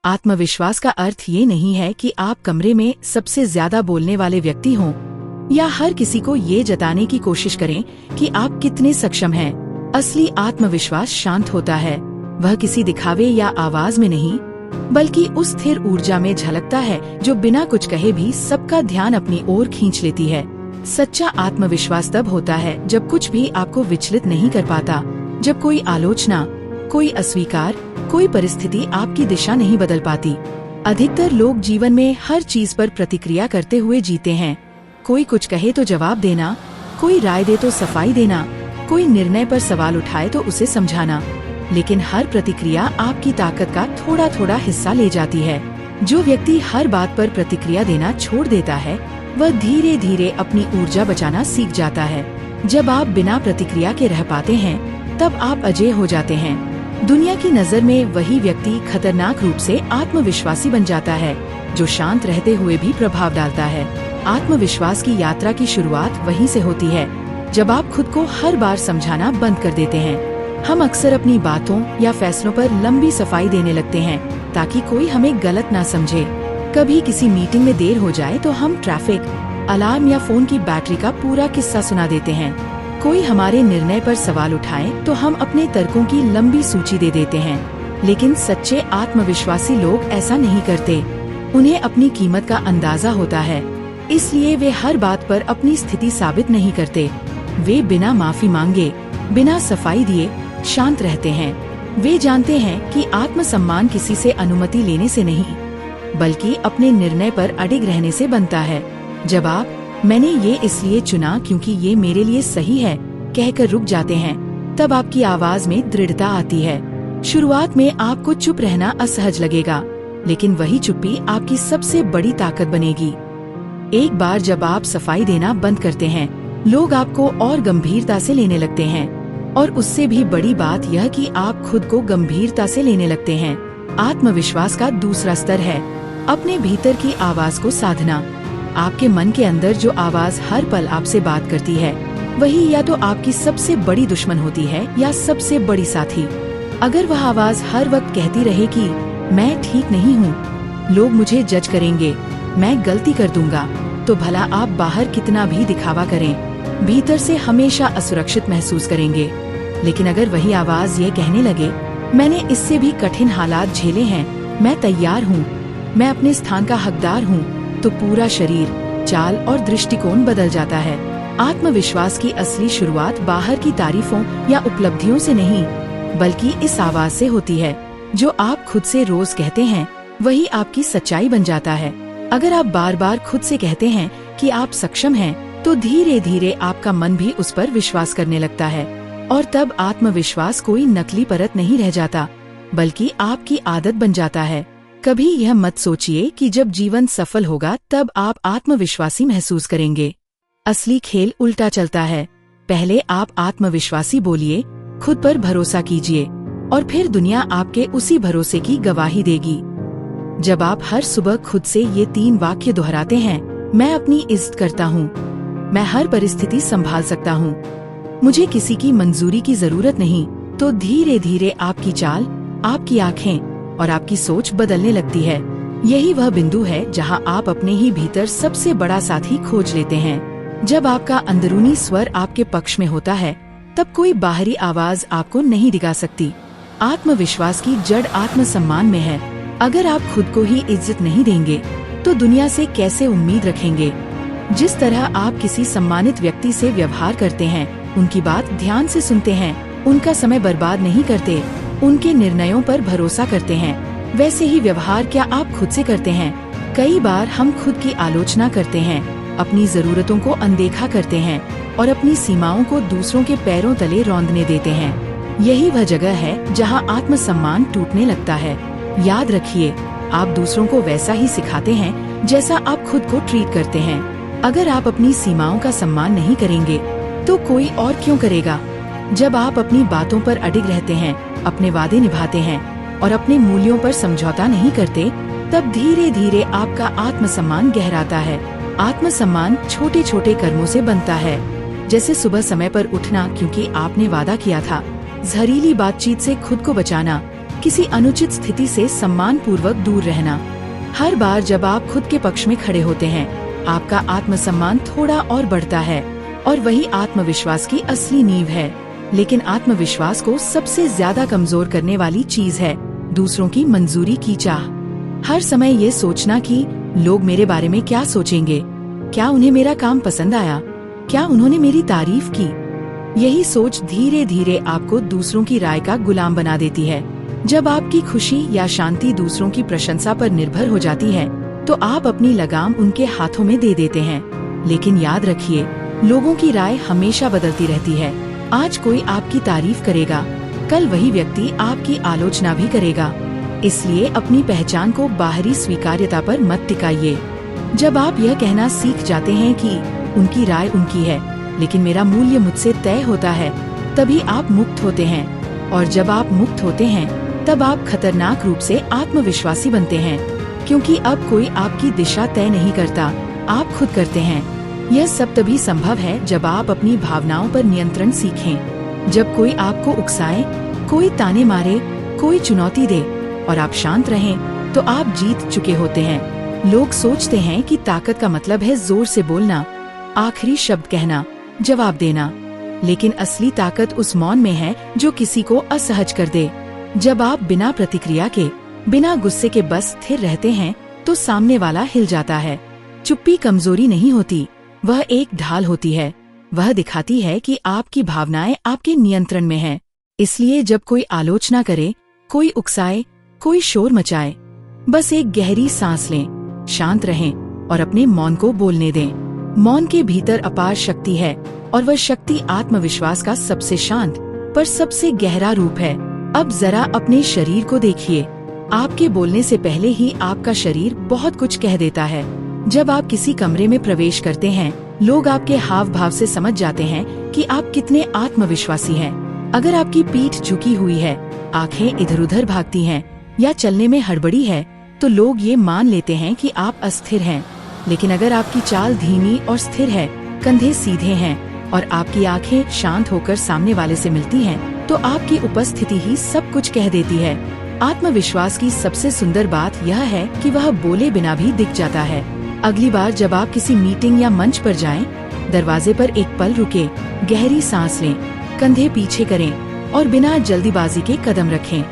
आत्मविश्वास का अर्थ ये नहीं है कि आप कमरे में सबसे ज्यादा बोलने वाले व्यक्ति हों या हर किसी को ये जताने की कोशिश करें कि आप कितने सक्षम हैं। असली आत्मविश्वास शांत होता है। वह किसी दिखावे या आवाज में नहीं, बल्कि उस स्थिर ऊर्जा में झलकता है जो बिना कुछ कहे भी सबका ध्यान अपनी ओर खींच लेती है। सच्चा आत्मविश्वास तब होता है जब कुछ भी आपको विचलित नहीं कर पाता, जब कोई आलोचना, कोई अस्वीकार, कोई परिस्थिति आपकी दिशा नहीं बदल पाती। अधिकतर लोग जीवन में हर चीज पर प्रतिक्रिया करते हुए जीते हैं। कोई कुछ कहे तो जवाब देना, कोई राय दे तो सफाई देना, कोई निर्णय पर सवाल उठाए तो उसे समझाना। लेकिन हर प्रतिक्रिया आपकी ताकत का थोड़ा थोड़ा हिस्सा ले जाती है। जो व्यक्ति हर बात पर प्रतिक्रिया देना छोड़ देता है, वह धीरे धीरे अपनी ऊर्जा बचाना सीख जाता है। जब आप बिना प्रतिक्रिया के रह पाते हैं, तब आप अजेय हो जाते हैं। दुनिया की नजर में वही व्यक्ति खतरनाक रूप से आत्मविश्वासी बन जाता है, जो शांत रहते हुए भी प्रभाव डालता है। आत्मविश्वास की यात्रा की शुरुआत वहीं से होती है, जब आप खुद को हर बार समझाना बंद कर देते हैं। हम अक्सर अपनी बातों या फैसलों पर लंबी सफाई देने लगते हैं, ताकि कोई हमें गलत ना समझे। कभी किसी मीटिंग में देर हो जाए तो हम ट्रैफिक, अलार्म या फोन की बैटरी का पूरा किस्सा सुना देते हैं। कोई हमारे निर्णय पर सवाल उठाए तो हम अपने तर्कों की लंबी सूची दे देते हैं। लेकिन सच्चे आत्मविश्वासी लोग ऐसा नहीं करते। उन्हें अपनी कीमत का अंदाजा होता है, इसलिए वे हर बात पर अपनी स्थिति साबित नहीं करते। वे बिना माफी मांगे, बिना सफाई दिए शांत रहते हैं। वे जानते हैं कि आत्मसम्मान किसी से अनुमति लेने से नहीं, बल्कि अपने निर्णय पर अडिग रहने से बनता है। जब आप मैंने ये इसलिए चुना क्योंकि ये मेरे लिए सही है कहकर रुक जाते हैं, तब आपकी आवाज में दृढ़ता आती है। शुरुआत में आपको चुप रहना असहज लगेगा, लेकिन वही चुप्पी आपकी सबसे बड़ी ताकत बनेगी। एक बार जब आप सफाई देना बंद करते हैं, लोग आपको और गंभीरता से लेने लगते हैं। और उससे भी बड़ी बात यह कि आप खुद को गंभीरता से लेने लगते हैं। आत्मविश्वास का दूसरा स्तर है अपने भीतर की आवाज को साधना। आपके मन के अंदर जो आवाज हर पल आपसे बात करती है, वही या तो आपकी सबसे बड़ी दुश्मन होती है या सबसे बड़ी साथी। अगर वह आवाज हर वक्त कहती रहे कि मैं ठीक नहीं हूँ, लोग मुझे जज करेंगे, मैं गलती कर दूंगा, तो भला आप बाहर कितना भी दिखावा करें, भीतर से हमेशा असुरक्षित महसूस करेंगे। लेकिन अगर वही आवाज ये कहने लगे, मैंने इससे भी कठिन हालात झेले हैं, मैं तैयार हूँ, मैं अपने स्थान का हकदार हूँ, तो पूरा शरीर, चाल और दृष्टिकोण बदल जाता है। आत्मविश्वास की असली शुरुआत बाहर की तारीफों या उपलब्धियों से नहीं, बल्कि इस आवाज से होती है जो आप खुद से रोज कहते हैं। वही आपकी सच्चाई बन जाता है। अगर आप बार बार खुद से कहते हैं कि आप सक्षम हैं, तो धीरे धीरे आपका मन भी उस पर विश्वास करने लगता है। और तब आत्मविश्वास कोई नकली परत नहीं रह जाता, बल्कि आपकी आदत बन जाता है। कभी यह मत सोचिए कि जब जीवन सफल होगा तब आप आत्मविश्वासी महसूस करेंगे। असली खेल उल्टा चलता है। पहले आप आत्मविश्वासी बोलिए, खुद पर भरोसा कीजिए, और फिर दुनिया आपके उसी भरोसे की गवाही देगी। जब आप हर सुबह खुद से ये 3 वाक्य दोहराते हैं, मैं अपनी इज्जत करता हूँ, मैं हर परिस्थिति संभाल सकता हूँ, मुझे किसी की मंजूरी की जरूरत नहीं, तो धीरे धीरे आपकी चाल, आपकी आँखें और आपकी सोच बदलने लगती है। यही वह बिंदु है जहां आप अपने ही भीतर सबसे बड़ा साथी खोज लेते हैं। जब आपका अंदरूनी स्वर आपके पक्ष में होता है, तब कोई बाहरी आवाज आपको नहीं दिखा सकती। आत्मविश्वास की जड़ आत्मसम्मान में है। अगर आप खुद को ही इज्जत नहीं देंगे, तो दुनिया से कैसे उम्मीद रखेंगे। जिस तरह आप किसी सम्मानित व्यक्ति से व्यवहार करते हैं, उनकी बात ध्यान से सुनते हैं, उनका समय बर्बाद नहीं करते, उनके निर्णयों पर भरोसा करते हैं, वैसे ही व्यवहार क्या आप खुद से करते हैं। कई बार हम खुद की आलोचना करते हैं, अपनी जरूरतों को अनदेखा करते हैं और अपनी सीमाओं को दूसरों के पैरों तले रौंदने देते हैं। यही वह जगह है जहां आत्मसम्मान टूटने लगता है। याद रखिए, आप दूसरों को वैसा ही सिखाते हैं जैसा आप खुद को ट्रीट करते हैं। अगर आप अपनी सीमाओं का सम्मान नहीं करेंगे, तो कोई और क्यों करेगा। जब आप अपनी बातों पर अडिग रहते हैं, अपने वादे निभाते हैं और अपने मूल्यों पर समझौता नहीं करते, तब धीरे धीरे आपका आत्मसम्मान गहराता है। आत्मसम्मान छोटे छोटे कर्मों से बनता है, जैसे सुबह समय पर उठना क्योंकि आपने वादा किया था, जहरीली बातचीत से खुद को बचाना, किसी अनुचित स्थिति से सम्मान पूर्वक दूर रहना। हर बार जब आप खुद के पक्ष में खड़े होते हैं, आपका आत्मसम्मान थोड़ा और बढ़ता है, और वही आत्मविश्वास की असली नींव है। लेकिन आत्मविश्वास को सबसे ज्यादा कमजोर करने वाली चीज है दूसरों की मंजूरी की चाह। हर समय ये सोचना कि लोग मेरे बारे में क्या सोचेंगे, क्या उन्हें मेरा काम पसंद आया, क्या उन्होंने मेरी तारीफ की। यही सोच धीरे धीरे आपको दूसरों की राय का गुलाम बना देती है। जब आपकी खुशी या शांति दूसरों की प्रशंसा पर निर्भर हो जाती है, तो आप अपनी लगाम उनके हाथों में दे देते हैं। लेकिन याद रखिए, लोगों की राय हमेशा बदलती रहती है। आज कोई आपकी तारीफ करेगा, कल वही व्यक्ति आपकी आलोचना भी करेगा। इसलिए अपनी पहचान को बाहरी स्वीकार्यता पर मत टिकाइए। जब आप यह कहना सीख जाते हैं कि उनकी राय उनकी है, लेकिन मेरा मूल्य मुझसे तय होता है, तभी आप मुक्त होते हैं। और जब आप मुक्त होते हैं, तब आप खतरनाक रूप से आत्मविश्वासी बनते हैं, क्योंकि अब कोई आपकी दिशा तय नहीं करता, आप खुद करते हैं। यह सब तभी संभव है जब आप अपनी भावनाओं पर नियंत्रण सीखें। जब कोई आपको उकसाए, कोई ताने मारे, कोई चुनौती दे और आप शांत रहें, तो आप जीत चुके होते हैं। लोग सोचते हैं कि ताकत का मतलब है जोर से बोलना, आखिरी शब्द कहना, जवाब देना। लेकिन असली ताकत उस मौन में है जो किसी को असहज कर दे। जब आप बिना प्रतिक्रिया के, बिना गुस्से के बस स्थिर रहते हैं, तो सामने वाला हिल जाता है। चुप्पी कमजोरी नहीं होती, वह एक ढाल होती है। वह दिखाती है कि आपकी भावनाएं आपके नियंत्रण में हैं। इसलिए जब कोई आलोचना करे, कोई उकसाए, कोई शोर मचाए, बस एक गहरी सांस लें, शांत रहें और अपने मौन को बोलने दें। मौन के भीतर अपार शक्ति है, और वह शक्ति आत्मविश्वास का सबसे शांत पर सबसे गहरा रूप है। अब जरा अपने शरीर को देखिए। आपके बोलने से पहले ही आपका शरीर बहुत कुछ कह देता है। जब आप किसी कमरे में प्रवेश करते हैं, लोग आपके हाव भाव से समझ जाते हैं कि आप कितने आत्मविश्वासी हैं। अगर आपकी पीठ झुकी हुई है, आंखें इधर उधर भागती हैं या चलने में हड़बड़ी है, तो लोग ये मान लेते हैं कि आप अस्थिर हैं। लेकिन अगर आपकी चाल धीमी और स्थिर है, कंधे सीधे हैं और आपकी आंखें शांत होकर सामने वाले से मिलती हैं, तो आपकी उपस्थिति ही सब कुछ कह देती है। आत्मविश्वास की सबसे सुंदर बात यह है कि वह बोले बिना भी दिख जाता है। अगली बार जब आप किसी मीटिंग या मंच पर जाएं, दरवाजे पर एक पल रुके, गहरी सांस लें, कंधे पीछे करें और बिना जल्दीबाजी के कदम रखें।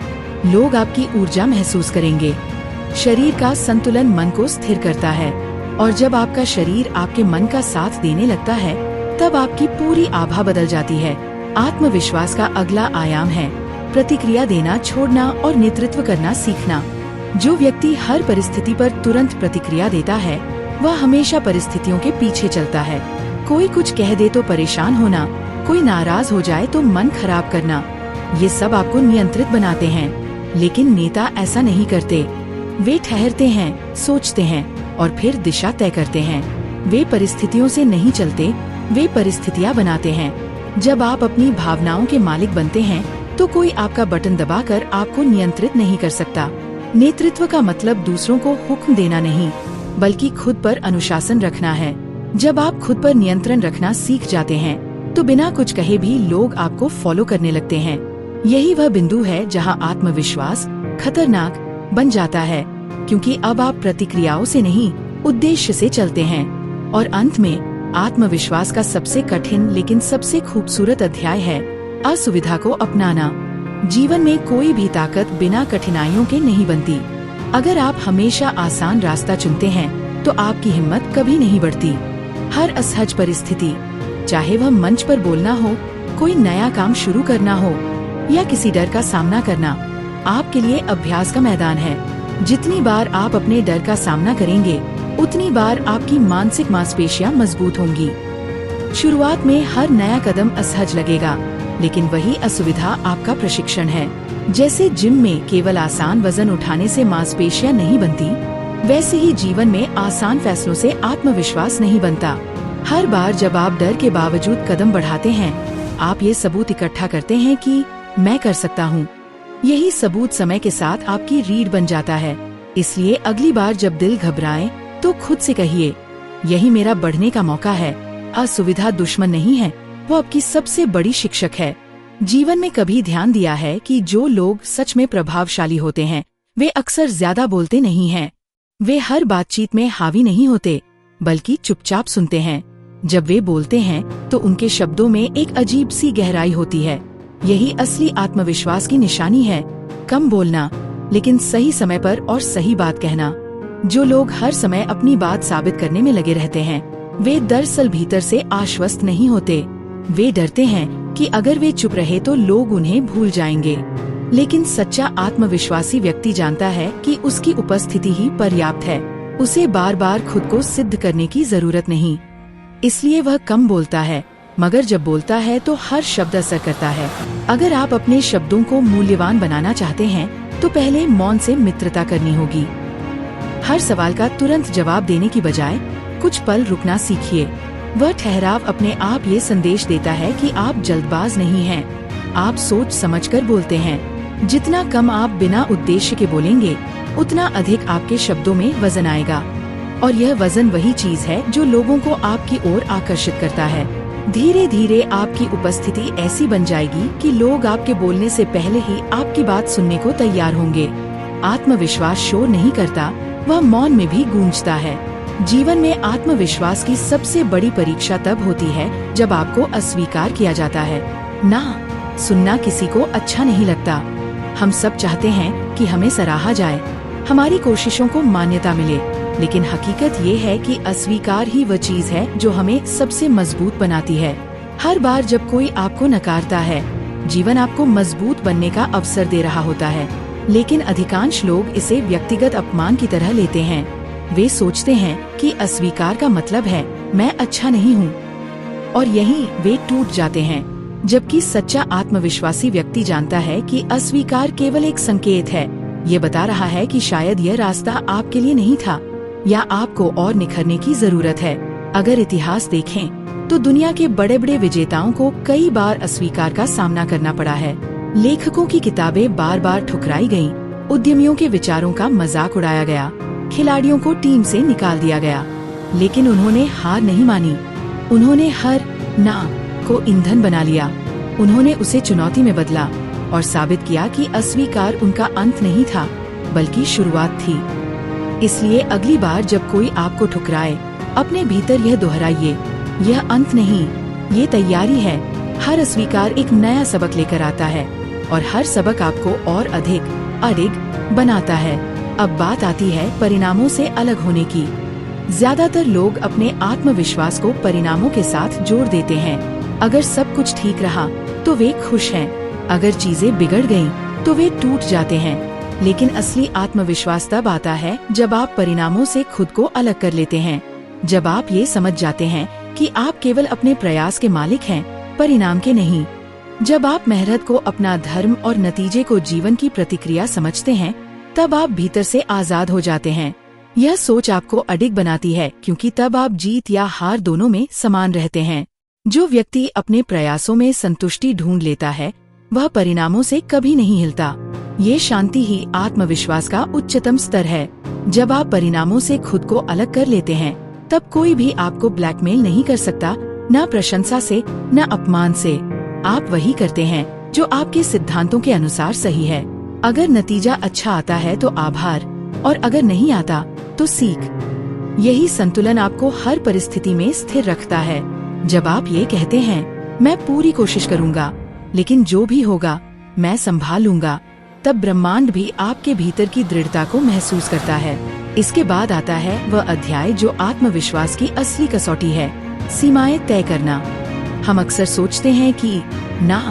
लोग आपकी ऊर्जा महसूस करेंगे। शरीर का संतुलन मन को स्थिर करता है, और जब आपका शरीर आपके मन का साथ देने लगता है, तब आपकी पूरी आभा बदल जाती है। आत्मविश्वास का अगला आयाम है प्रतिक्रिया देना छोड़ना और नेतृत्व करना सीखना। जो व्यक्ति हर परिस्थिति पर तुरंत प्रतिक्रिया देता है, वह हमेशा परिस्थितियों के पीछे चलता है। कोई कुछ कह दे तो परेशान होना, कोई नाराज हो जाए तो मन खराब करना, ये सब आपको नियंत्रित बनाते हैं। लेकिन नेता ऐसा नहीं करते। वे ठहरते हैं, सोचते हैं और फिर दिशा तय करते हैं। वे परिस्थितियों से नहीं चलते, वे परिस्थितियां बनाते हैं। जब आप अपनी भावनाओं के मालिक बनते हैं, तो कोई आपका बटन दबाकर आपको नियंत्रित नहीं कर सकता। नेतृत्व का मतलब दूसरों को हुक्म देना नहीं, बल्कि खुद पर अनुशासन रखना है। जब आप खुद पर नियंत्रण रखना सीख जाते हैं, तो बिना कुछ कहे भी लोग आपको फॉलो करने लगते हैं। यही वह बिंदु है जहां आत्मविश्वास खतरनाक बन जाता है, क्योंकि अब आप प्रतिक्रियाओं से नहीं, उद्देश्य से चलते हैं। और अंत में आत्मविश्वास का सबसे कठिन लेकिन सबसे खूबसूरत अध्याय है असुविधा को अपनाना। जीवन में कोई भी ताकत बिना कठिनाइयों के नहीं बनती। अगर आप हमेशा आसान रास्ता चुनते हैं, तो आपकी हिम्मत कभी नहीं बढ़ती। हर असहज परिस्थिति, चाहे वह मंच पर बोलना हो, कोई नया काम शुरू करना हो या किसी डर का सामना करना, आपके लिए अभ्यास का मैदान है। जितनी बार आप अपने डर का सामना करेंगे, उतनी बार आपकी मानसिक मांसपेशियां मजबूत होंगी। शुरुआत में हर नया कदम असहज लगेगा, लेकिन वही असुविधा आपका प्रशिक्षण है। जैसे जिम में केवल आसान वजन उठाने से मांसपेशियां नहीं बनती, वैसे ही जीवन में आसान फैसलों से आत्मविश्वास नहीं बनता। हर बार जब आप डर के बावजूद कदम बढ़ाते हैं, आप ये सबूत इकट्ठा करते हैं कि मैं कर सकता हूँ। यही सबूत समय के साथ आपकी रीढ़ बन जाता है। इसलिए अगली बार जब दिल घबराए, तो खुद से कहिए, यही मेरा बढ़ने का मौका है। असुविधा दुश्मन नहीं है, वो आपकी सबसे बड़ी शिक्षक है। जीवन में कभी ध्यान दिया है कि जो लोग सच में प्रभावशाली होते हैं वे अक्सर ज्यादा बोलते नहीं हैं। वे हर बातचीत में हावी नहीं होते बल्कि चुपचाप सुनते हैं। जब वे बोलते हैं तो उनके शब्दों में एक अजीब सी गहराई होती है। यही असली आत्मविश्वास की निशानी है। कम बोलना लेकिन सही समय पर और सही बात कहना। जो लोग हर समय अपनी बात साबित करने में लगे रहते हैं वे दरअसल भीतर से आश्वस्त नहीं होते। वे डरते हैं कि अगर वे चुप रहे तो लोग उन्हें भूल जाएंगे। लेकिन सच्चा आत्मविश्वासी व्यक्ति जानता है कि उसकी उपस्थिति ही पर्याप्त है। उसे बार बार खुद को सिद्ध करने की जरूरत नहीं। इसलिए वह कम बोलता है, मगर जब बोलता है तो हर शब्द असर करता है। अगर आप अपने शब्दों को मूल्यवान बनाना चाहते हैं तो पहले मौन से मित्रता करनी होगी। हर सवाल का तुरंत जवाब देने की बजाय कुछ पल रुकना सीखिए। वह ठहराव अपने आप ये संदेश देता है कि आप जल्दबाज नहीं हैं। आप सोच समझकर बोलते हैं। जितना कम आप बिना उद्देश्य के बोलेंगे उतना अधिक आपके शब्दों में वजन आएगा। और यह वजन वही चीज है जो लोगों को आपकी ओर आकर्षित करता है। धीरे धीरे आपकी उपस्थिति ऐसी बन जाएगी कि लोग आपके बोलने से पहले ही आपकी बात सुनने को तैयार होंगे। आत्मविश्वास शोर नहीं करता, वह मौन में भी गूंजता है। जीवन में आत्मविश्वास की सबसे बड़ी परीक्षा तब होती है जब आपको अस्वीकार किया जाता है। ना सुनना किसी को अच्छा नहीं लगता। हम सब चाहते हैं कि हमें सराहा जाए, हमारी कोशिशों को मान्यता मिले। लेकिन हकीकत ये है कि अस्वीकार ही वह चीज है जो हमें सबसे मजबूत बनाती है। हर बार जब कोई आपको नकारता है, जीवन आपको मजबूत बनने का अवसर दे रहा होता है। लेकिन अधिकांश लोग इसे व्यक्तिगत अपमान की तरह लेते हैं। वे सोचते हैं कि अस्वीकार का मतलब है मैं अच्छा नहीं हूँ, और यहीं वे टूट जाते हैं। जबकि सच्चा आत्मविश्वासी व्यक्ति जानता है कि अस्वीकार केवल एक संकेत है। ये बता रहा है कि शायद यह रास्ता आपके लिए नहीं था, या आपको और निखरने की जरूरत है। अगर इतिहास देखें तो दुनिया के बड़े बड़े विजेताओं को कई बार अस्वीकार का सामना करना पड़ा है। लेखकों की किताबें बार बार ठुकराई गईं, उद्यमियों के विचारों का मजाक उड़ाया गया, खिलाड़ियों को टीम से निकाल दिया गया। लेकिन उन्होंने हार नहीं मानी। उन्होंने हर ना को ईंधन बना लिया। उन्होंने उसे चुनौती में बदला और साबित किया कि अस्वीकार उनका अंत नहीं था बल्कि शुरुआत थी। इसलिए अगली बार जब कोई आपको ठुकराए, अपने भीतर यह दोहराइए, यह अंत नहीं, ये तैयारी है। हर अस्वीकार एक नया सबक लेकर आता है और हर सबक आपको और अधिक अडिग बनाता है। अब बात आती है परिणामों से अलग होने की। ज्यादातर लोग अपने आत्मविश्वास को परिणामों के साथ जोड़ देते हैं। अगर सब कुछ ठीक रहा तो वे खुश हैं, अगर चीजें बिगड़ गईं तो वे टूट जाते हैं। लेकिन असली आत्मविश्वास तब आता है जब आप परिणामों से खुद को अलग कर लेते हैं। जब आप ये समझ जाते हैं कि आप केवल अपने प्रयास के मालिक हैं, परिणाम के नहीं। जब आप मेहनत को अपना धर्म और नतीजे को जीवन की प्रतिक्रिया समझते हैं, तब आप भीतर से आजाद हो जाते हैं। यह सोच आपको अडिग बनाती है, क्योंकि तब आप जीत या हार दोनों में समान रहते हैं। जो व्यक्ति अपने प्रयासों में संतुष्टि ढूंढ लेता है वह परिणामों से कभी नहीं हिलता। ये शांति ही आत्मविश्वास का उच्चतम स्तर है। जब आप परिणामों से खुद को अलग कर लेते हैं तब कोई भी आपको ब्लैकमेल नहीं कर सकता, न प्रशंसा से न अपमान से। आप वही करते हैं जो आपके सिद्धांतों के अनुसार सही है। अगर नतीजा अच्छा आता है तो आभार, और अगर नहीं आता तो सीख। यही संतुलन आपको हर परिस्थिति में स्थिर रखता है। जब आप ये कहते हैं मैं पूरी कोशिश करूँगा, लेकिन जो भी होगा मैं संभाल लूंगा, तब ब्रह्मांड भी आपके भीतर की दृढ़ता को महसूस करता है। इसके बाद आता है वह अध्याय जो आत्मविश्वास की असली कसौटी है, सीमाएं तय करना। हम अक्सर सोचते हैं कि ना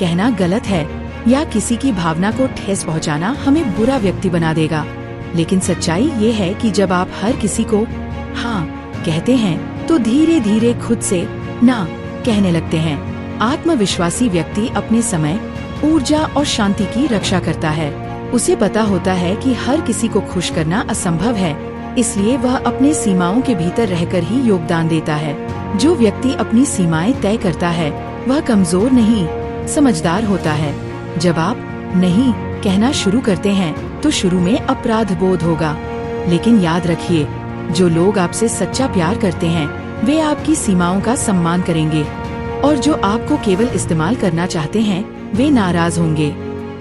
कहना गलत है या किसी की भावना को ठेस पहुंचाना हमें बुरा व्यक्ति बना देगा। लेकिन सच्चाई ये है कि जब आप हर किसी को हाँ कहते हैं तो धीरे धीरे खुद से ना कहने लगते हैं। आत्मविश्वासी व्यक्ति अपने समय, ऊर्जा और शांति की रक्षा करता है। उसे पता होता है कि हर किसी को खुश करना असंभव है, इसलिए वह अपने सीमाओं के भीतर रहकर ही योगदान देता है। जो व्यक्ति अपनी सीमाएं तय करता है वह कमजोर नहीं, समझदार होता है। जब आप नहीं कहना शुरू करते हैं तो शुरू में अपराध बोध होगा, लेकिन याद रखिए, जो लोग आपसे सच्चा प्यार करते हैं वे आपकी सीमाओं का सम्मान करेंगे, और जो आपको केवल इस्तेमाल करना चाहते हैं वे नाराज होंगे।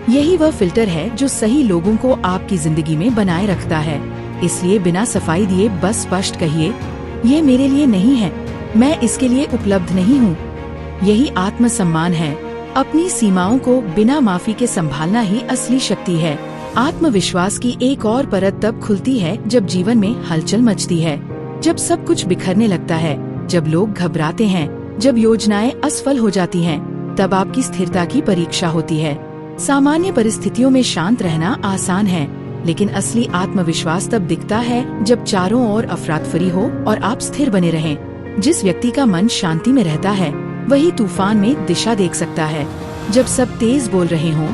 यही वह फिल्टर है जो सही लोगों को आपकी जिंदगी में बनाए रखता है। इसलिए बिना सफाई दिए बस स्पष्ट कहिए, ये मेरे लिए नहीं है, मैं इसके लिए उपलब्ध नहीं हूँ। यही आत्मसम्मान है। अपनी सीमाओं को बिना माफी के संभालना ही असली शक्ति है। आत्मविश्वास की एक और परत तब खुलती है जब जीवन में हलचल मचती है, जब सब कुछ बिखरने लगता है, जब लोग घबराते हैं, जब योजनाएं असफल हो जाती हैं, तब आपकी स्थिरता की परीक्षा होती है। सामान्य परिस्थितियों में शांत रहना आसान है, लेकिन असली आत्मविश्वास तब दिखता है जब चारों ओर अफरातफरी हो और आप स्थिर बने रहें। जिस व्यक्ति का मन शांति में रहता है वही तूफान में दिशा देख सकता है। जब सब तेज बोल रहे हों,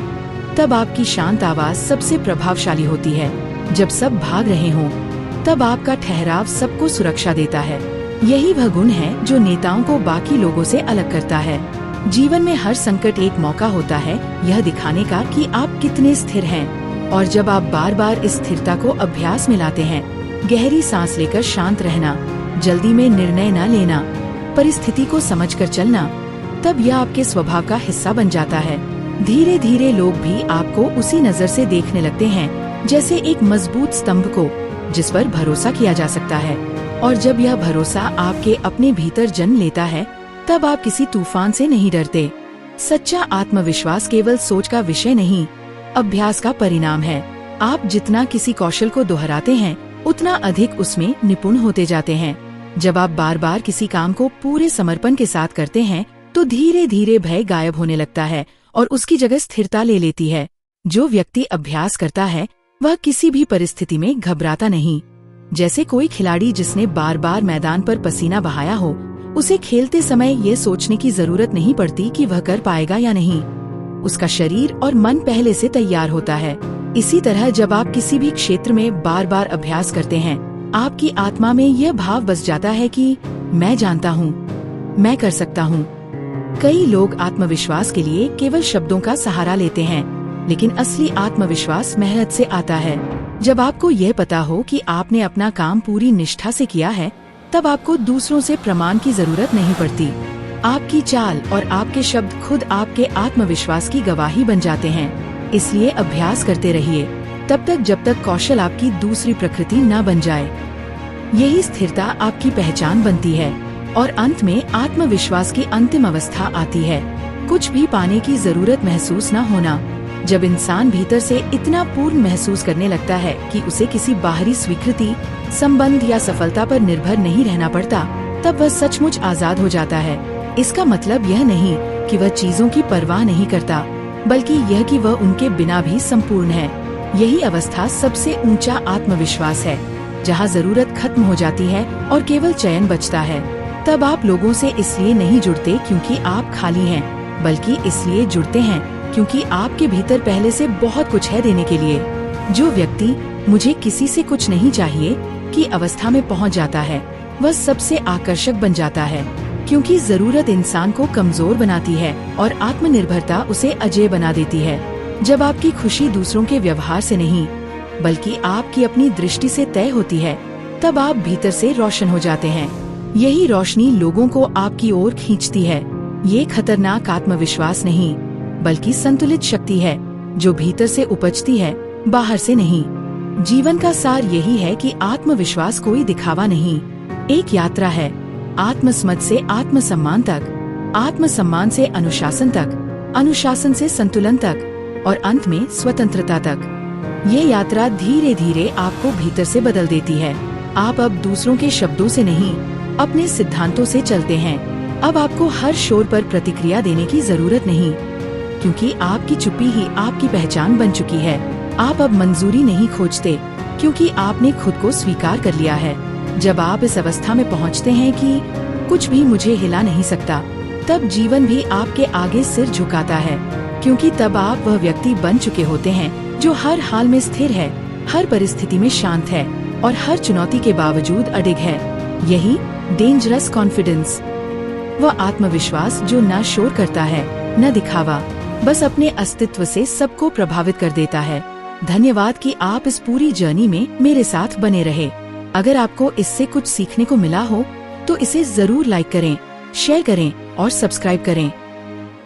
तब आपकी शांत आवाज सबसे प्रभावशाली होती है। जब सब भाग रहे हों, तब आपका ठहराव सबको सुरक्षा देता है। यही वह गुण है जो नेताओं को बाकी लोगों से अलग करता है। जीवन में हर संकट एक मौका होता है यह दिखाने का कि आप कितने स्थिर हैं। और जब आप बार बार इस स्थिरता को अभ्यास में लाते हैं, गहरी सांस लेकर शांत रहना, जल्दी में निर्णय न लेना, परिस्थिति को समझकर चलना, तब यह आपके स्वभाव का हिस्सा बन जाता है। धीरे धीरे लोग भी आपको उसी नजर से देखने लगते हैं, जैसे एक मजबूत स्तंभ को जिस पर भरोसा किया जा सकता है। और जब यह भरोसा आपके अपने भीतर जन्म लेता है, तब आप किसी तूफान से नहीं डरते। सच्चा आत्मविश्वास केवल सोच का विषय नहीं, अभ्यास का परिणाम है। आप जितना किसी कौशल को दोहराते हैं, उतना अधिक उसमें निपुण होते जाते हैं। जब आप बार बार किसी काम को पूरे समर्पण के साथ करते हैं, तो धीरे धीरे भय गायब होने लगता है और उसकी जगह स्थिरता ले लेती है। जो व्यक्ति अभ्यास करता है वह किसी भी परिस्थिति में घबराता नहीं। जैसे कोई खिलाड़ी जिसने बार बार मैदान पर पसीना बहाया हो, उसे खेलते समय ये सोचने की जरूरत नहीं पड़ती कि वह कर पाएगा या नहीं। उसका शरीर और मन पहले से तैयार होता है। इसी तरह जब आप किसी भी क्षेत्र में बार बार अभ्यास करते हैं, आपकी आत्मा में यह भाव बस जाता है कि मैं जानता हूँ, मैं कर सकता हूँ। कई लोग आत्मविश्वास के लिए केवल शब्दों का सहारा लेते हैं, लेकिन असली आत्मविश्वास मेहनत से आता है। जब आपको यह पता हो कि आपने अपना काम पूरी निष्ठा से किया है, तब आपको दूसरों से प्रमाण की जरूरत नहीं पड़ती। आपकी चाल और आपके शब्द खुद आपके आत्मविश्वास की गवाही बन जाते हैं। इसलिए अभ्यास करते रहिए, तब तक जब तक कौशल आपकी दूसरी प्रकृति न बन जाए। यही स्थिरता आपकी पहचान बनती है और अंत में आत्मविश्वास की अंतिम अवस्था आती है, कुछ भी पाने की जरूरत महसूस न होना। जब इंसान भीतर से इतना पूर्ण महसूस करने लगता है कि उसे किसी बाहरी स्वीकृति, संबंध या सफलता पर निर्भर नहीं रहना पड़ता, तब वह सचमुच आजाद हो जाता है। इसका मतलब यह नहीं कि वह चीजों की परवाह नहीं करता, बल्कि यह कि वह उनके बिना भी संपूर्ण है। यही अवस्था सबसे ऊंचा आत्मविश्वास है, जहाँ जरूरत खत्म हो जाती है और केवल चयन बचता है। तब आप लोगों से इसलिए नहीं जुड़ते क्योंकि आप खाली हैं, बल्कि इसलिए जुड़ते हैं क्योंकि आपके भीतर पहले से बहुत कुछ है देने के लिए। जो व्यक्ति मुझे किसी से कुछ नहीं चाहिए की अवस्था में पहुंच जाता है, वह सबसे आकर्षक बन जाता है, क्योंकि जरूरत इंसान को कमजोर बनाती है और आत्मनिर्भरता उसे अजेय बना देती है। जब आपकी खुशी दूसरों के व्यवहार से नहीं, बल्कि आपकी अपनी दृष्टि से तय होती है, तब आप भीतर से रोशन हो जाते हैं। यही रोशनी लोगों को आपकी ओर खींचती है। ये खतरनाक आत्मविश्वास नहीं, बल्कि संतुलित शक्ति है, जो भीतर से उपजती है, बाहर से नहीं। जीवन का सार यही है कि आत्मविश्वास कोई दिखावा नहीं, एक यात्रा है। आत्मसमझ से आत्मसम्मान तक, आत्मसम्मान से अनुशासन तक, अनुशासन से संतुलन तक और अंत में स्वतंत्रता तक। ये यात्रा धीरे धीरे आपको भीतर से बदल देती है। आप अब दूसरों के शब्दों से नहीं, अपने सिद्धांतों से चलते हैं। अब आपको हर शोर पर प्रतिक्रिया देने की जरूरत नहीं, क्योंकि आपकी चुप्पी ही आपकी पहचान बन चुकी है। आप अब मंजूरी नहीं खोजते, क्योंकि आपने खुद को स्वीकार कर लिया है। जब आप इस अवस्था में पहुंचते हैं कि कुछ भी मुझे हिला नहीं सकता, तब जीवन भी आपके आगे सिर झुकाता है, क्योंकि तब आप वह व्यक्ति बन चुके होते हैं जो हर हाल में स्थिर है, हर परिस्थिति में शांत है और हर चुनौती के बावजूद अडिग है। यही डेंजरस कॉन्फिडेंस, वह आत्मविश्वास जो न शोर करता है न दिखावा, बस अपने अस्तित्व से सबको प्रभावित कर देता है। धन्यवाद कि आप इस पूरी जर्नी में मेरे साथ बने रहे। अगर आपको इससे कुछ सीखने को मिला हो, तो इसे जरूर लाइक करें, शेयर करें और सब्सक्राइब करें।